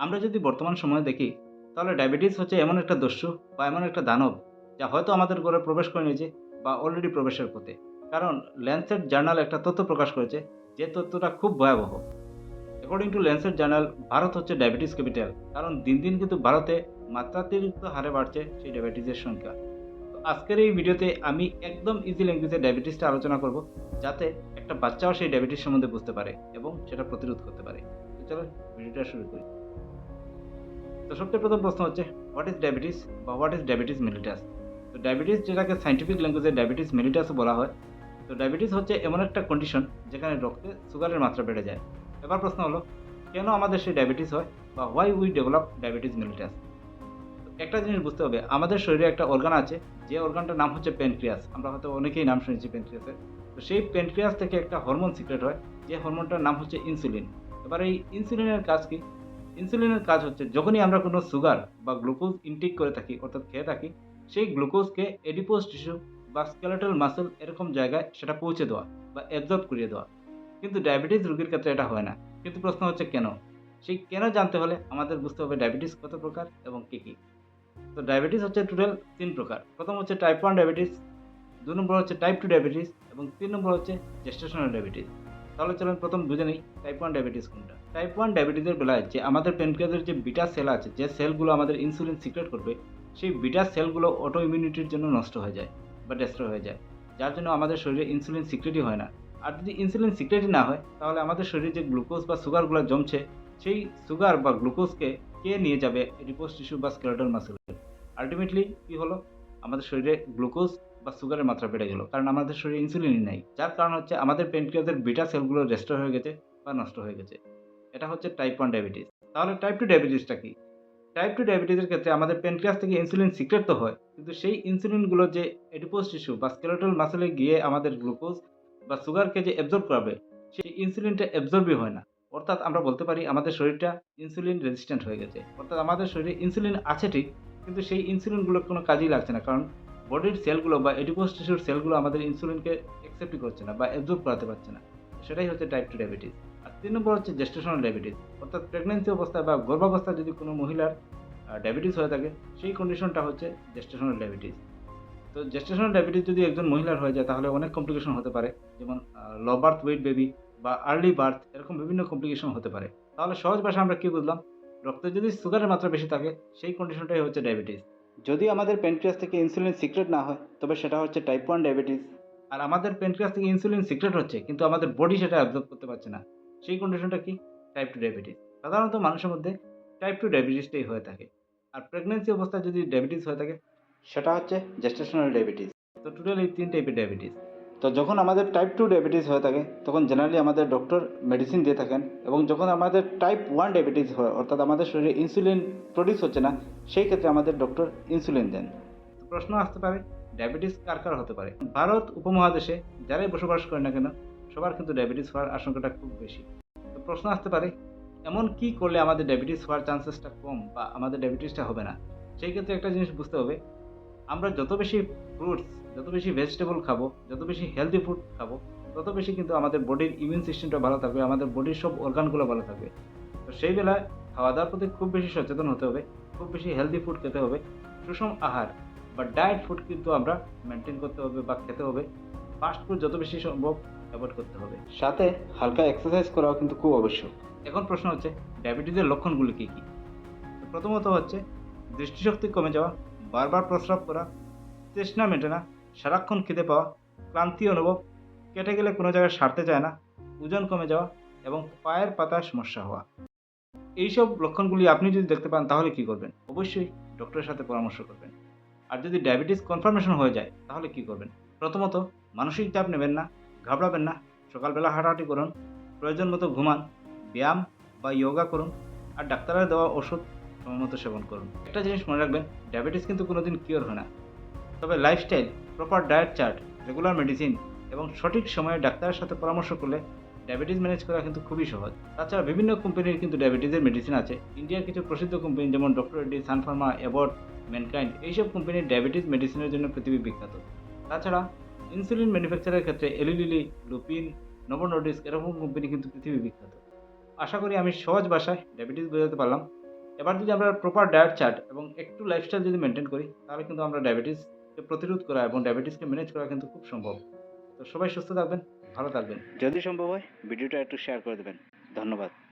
আমরা যদি বর্তমান সময়ে দেখি, তাহলে ডায়াবেটিস হচ্ছে এমন একটা দস্যু বা এমন একটা দানব, যা হয়তো আমাদের ঘরে প্রবেশ করে নিয়েছে বা অলরেডি প্রবেশের পথে। কারণ ল্যান্সেট জার্নাল একটা তথ্য প্রকাশ করেছে, যে তথ্যটা খুব ভয়াবহ। According to Lancet journal, Bharat হচ্ছে ডায়াবেটিস ক্যাপিটাল। কারণ দিন দিন কিন্তু ভারতে মাত্রাতিরিক্ত হারে বাড়ছে সেই ডায়াবেটিসের সংখ্যা। তো আজকের এই ভিডিওতে আমি একদম ইজি ল্যাঙ্গুয়েজে ডায়াবেটিসটা আলোচনা করব, যাতে একটা বাচ্চাও সেই ডায়াবেটিস সম্বন্ধে বুঝতে পারে এবং সেটা প্রতিরোধ করতে পারে। তো চলুন ভিডিওটা শুরু করি। তো সবচেয়ে প্রথম প্রশ্ন হচ্ছে, হোয়াট ইজ ডায়াবেটিস বা হোয়াট ইজ ডায়াবেটিস মেলিটাস। তো ডায়াবেটিস, যেটাকে সাইন্টিফিক ল্যাঙ্গুয়েজে ডায়াবেটিস মেলিটাসও বলা হয়। তো ডায়াবেটিস হচ্ছে এমন একটা কন্ডিশন যেখানে রক্তে সুগারের মাত্রা বেড়ে যায়। এবার প্রশ্ন হলো, কেন আমাদের সেই ডায়াবেটিস হয় বা why we develop diabetes mellitus. একটা জিনিস বুঝতে হবে, আমাদের শরীরে একটা অর্গান আছে, যে অর্গানটার নাম হচ্ছে প্যানক্রিয়াস। আমরা হয়তো অনেকেই নাম শুনেছি প্যানক্রিয়াসের। তো সেই প্যানক্রিয়াস থেকে একটা হরমোন সিক্রেট হয়, যে হরমোনটার নাম হচ্ছে ইনসুলিন। এবার এই ইনসুলিনের কাজ কি? ইনসুলিনের কাজ হচ্ছে, যখনই আমরা কোনো সুগার বা গ্লুকোজ ইনটেক করে থাকি, অর্থাৎ খেয়ে থাকি, সেই গ্লুকোজকে এডিপোজ টিস্যু বা স্কেলেটাল মাসল এরকম জায়গায় সেটা পৌঁছে দেওয়া বা অ্যাবজর্ব করিয়ে দেওয়া। কিন্তু ডায়াবেটিস রোগীর ক্ষেত্রে এটা হয় না। কিন্তু প্রশ্ন হচ্ছে কেন? সেই কেন জানতে হলে আমাদের বুঝতে হবে ডায়াবেটিস কত প্রকার এবং কী কী। তো ডায়াবেটিস হচ্ছে টোটাল ৩ প্রকার। প্রথম হচ্ছে টাইপ 1 ডায়াবেটিস, ২ নম্বর হচ্ছে টাইপ 2 ডায়াবেটিস এবং ৩ নম্বর হচ্ছে জেস্টেশনাল ডায়াবেটিস। তাহলে চলুন প্রথম বুঝে নেই টাইপ 1 ডায়াবেটিস কোনটা। টাইপ 1 ডায়াবেটিসের বেলায় যে আমাদের প্যানক্রিয়াসের যে বিটা সেল আছে, যে সেলগুলো আমাদের ইনসুলিন সিক্রেট করবে, সেই বিটা সেলগুলো অটো ইমিউনিটির জন্য নষ্ট হয়ে যায় বা ডেস্ট্রয় হয়ে যায়। যার জন্য আমাদের শরীরে ইনসুলিন সিক্রেটই হয় না। আর যদি ইনসুলিন সিক্রেটই না হয়, তাহলে আমাদের শরীরে যে গ্লুকোজ বা সুগারগুলো জমছে, সেই সুগার বা গ্লুকোজকে কে নিয়ে যাবে এডিপোজ টিস্যু বা স্কেলেটাল মাসল। আল্টিমেটলি কি হলো? আমাদের শরীরে গ্লুকোজ বা সুগারের মাত্রা বেড়ে গেল। কারণ আমাদের শরীরে ইনসুলিনই নাই। যার কারণ হচ্ছে আমাদের প্যানক্রিয়াসের বিটা সেলগুলো ডেস্ট্রয় হয়ে গেছে বা নষ্ট হয়ে গেছে। এটা হচ্ছে টাইপ 1 ডায়াবেটিস। তাহলে টাইপ 2 ডায়াবেটিসটা কি? টাইপ 2 ডায়াবেটিসের ক্ষেত্রে আমাদের প্যানক্রিয়াস থেকে ইনসুলিন সিক্রেট তো হয়। কিন্তু সেই ইনসুলিনগুলো যে এডিপোজ টিস্যু বা স্কেলেটাল মাসলে গিয়ে আমাদের গ্লুকোজ বা সুগারকে যে অ্যাবজর্ব করাবে, সেই ইনসুলিনটা অ্যাবজর্বই হয় না। অর্থাৎ আমরা বলতে পারি আমাদের শরীরটা ইনসুলিন রেজিস্ট্যান্ট হয়ে গেছে। অর্থাৎ আমাদের শরীরে ইনসুলিন আছে ঠিক, কিন্তু সেই ইনসুলিনগুলো কোনো কাজেই লাগছে না। কারণ বডির সেলগুলো বা এডিপোজ টিস্যুর সেলগুলো আমাদের ইনসুলিনকে অ্যাকসেপ্টই করছে না বা অ্যাবজর্ব করাতে পারছে না। সেটাই হচ্ছে টাইপ 2 ডায়াবেটিস। আর ৩ নম্বর হচ্ছে জেস্টেশনাল ডায়াবেটিস। অর্থাৎ প্রেগন্যান্সি অবস্থায় বা গর্ভাবস্থায় যদি কোনো মহিলার ডায়াবেটিস হয়ে থাকে, সেই কন্ডিশনটা হচ্ছে জেস্টেশনাল ডায়াবেটিস। তো জেস্টেশনাল ডায়াবেটিস যদি একজন মহিলার হয়ে যায়, তাহলে অনেক কমপ্লিকেশন হতে পারে। যেমন লো বার্থ ওয়েট বেবি বা আর্লি বার্থ, এরকম বিভিন্ন কমপ্লিকেশন হতে পারে। তাহলে সহজ ভাষায় আমরা কি বুঝলাম? রক্তে যদি সুগারের মাত্রা বেশি থাকে, সেই কন্ডিশনটাই হচ্ছে ডায়াবেটিস। যদি আমাদের প্যানক্রিয়াস থেকে ইনসুলিন সিক্রেট না হয়, তবে সেটা হচ্ছে টাইপ 1 ডায়াবেটিস। আর আমাদের প্যানক্রিয়াস থেকে ইনসুলিন সিক্রেট হচ্ছে, কিন্তু আমাদের বডি সেটা অ্যাবজর্ব করতে পারছে না। সেই কন্ডিশনটা কি? Type 2 diabetes. সাধারণত মানুষের মধ্যে টাইপ 2 ডায়াবেটিসটাই হয়ে থাকে। আর প্রেগন্যান্সি অবস্থায় যদি ডায়াবেটিস হয়ে থাকে, সেটা হচ্ছে জেস্টেশনাল ডায়াবেটিস। তো টোটাল এই ৩ টাইপের ডায়াবেটিস। তো যখন আমাদের টাইপ 2 ডায়াবেটিস হয়ে থাকে, তখন জেনারেলি আমাদের ডক্টর মেডিসিন দিয়ে থাকেন। এবং যখন আমাদের টাইপ 1 ডায়াবেটিস হয়, অর্থাৎ আমাদের শরীরে ইনসুলিন প্রডিউস হচ্ছে না, সেই ক্ষেত্রে আমাদের ডক্টর ইনসুলিন দেন। তো প্রশ্ন আসতে পারে, ডায়াবেটিস কার কার হতে পারে? ভারত উপমহাদেশে যারাই বসবাস করে না কেন, সবার কিন্তু ডায়াবেটিস হওয়ার আশঙ্কাটা খুব বেশি। তো প্রশ্ন আসতে পারে, এমন কি করলে আমাদের ডায়াবেটিস হওয়ার চান্সেসটা কম বা আমাদের ডায়াবেটিসটা হবে না? সেই ক্ষেত্রে একটা জিনিস বুঝতে হবে, আমরা যত বেশি ফ্রুটস, যত বেশি ভেজিটেবল খাবো, যত বেশি হেলদি ফুড খাবো, তত বেশি কিন্তু আমাদের বডির ইমিউন সিস্টেমটা ভালো থাকবে, আমাদের বডির সব অর্গানগুলো ভালো থাকবে। তো সেই বেলায় খাওয়া-দাওয়ার প্রতি খুব বেশি সচেতন হতে হবে, খুব বেশি হেলদি ফুড খেতে হবে। সুষম আহার বা ডায়েট ফুড কিন্তু আমরা মেইনটেইন করতে হবে বা খেতে হবে। ফাস্ট ফুড যত বেশি সম্ভব এভয়েড করতে হবে। সাথে হালকা এক্সারসাইজ করাও কিন্তু খুব আবশ্যক। এখন প্রশ্ন হচ্ছে, ডায়াবেটিসের লক্ষণগুলো কী, কী? তো প্রথমত হচ্ছে দৃষ্টিশক্তি কমে যাওয়া, বারবার প্রস্রাব করা, তৃষ্ণা মেটে না, সারাক্ষণ খিদে পাওয়া, ক্লান্তি অনুভব, কেটে গেলে কোনো জায়গায় সারতে চায় না, ওজন কমে যাওয়া এবং পায়ের পাতায় সমস্যা হওয়া। এইসব লক্ষণগুলি আপনি যদি দেখতে পান, তাহলে কি করবেন? অবশ্যই ডক্টরের সাথে পরামর্শ করবেন। আর যদি ডায়াবেটিস কনফার্মেশন হয়ে যায়, তাহলে কি করবেন? প্রথমত, মানসিক চাপ নেবেন না, ঘাবড়াবেন না। সকালবেলা হাঁটাহাঁটি করুন, প্রয়োজন মতো ঘুমান, ব্যায়াম বা ইয়োগা করুন, আর ডাক্তারের দেওয়া ওষুধ সময়মতো সেবন করুন। একটা জিনিস মনে রাখবেন, ডায়াবেটিস কিন্তু কোনোদিন কিওর হয় না। তবে lifestyle, proper diet chart, regular medicine এবং সঠিক সময়ে ডাক্তারের সাথে পরামর্শ করলে ডায়াবেটিস ম্যানেজ করা কিন্তু খুবই সহজ। তাছাড়া বিভিন্ন কোম্পানির কিন্তু ডায়াবেটিসের মেডিসিন আছে। ইন্ডিয়ার কিছু প্রসিদ্ধ কোম্পানি যেমন doctor Reddy, Sun Pharma, Abbott, mankind, এইসব কোম্পানির ডায়াবেটিস মেডিসিনের জন্য পৃথিবী বিখ্যাত। তাছাড়া ইনসুলিন ম্যানুফ্যাকচারের ক্ষেত্রে এলি লিলি, লুপিন, নোভো নর্ডিস্ক এরকম কোম্পানি কিন্তু পৃথিবী বিখ্যাত। আশা করি আমি সহজ ভাষায় ডায়াবেটিস বোঝাতে পারলাম। এবার যদি আমরা প্রপার ডায়েট চার্ট এবং একটু লাইফস্টাইল যদি মেনটেন করি, তাহলে কিন্তু আমরা ডায়াবেটিসকে প্রতিরোধ করা এবং ডায়াবেটিসকে ম্যানেজ করা কিন্তু খুব সম্ভব। তো সবাই সুস্থ থাকবেন, ভালো থাকবেন। যদি সম্ভব হয় ভিডিওটা একটু শেয়ার করে দেবেন। ধন্যবাদ।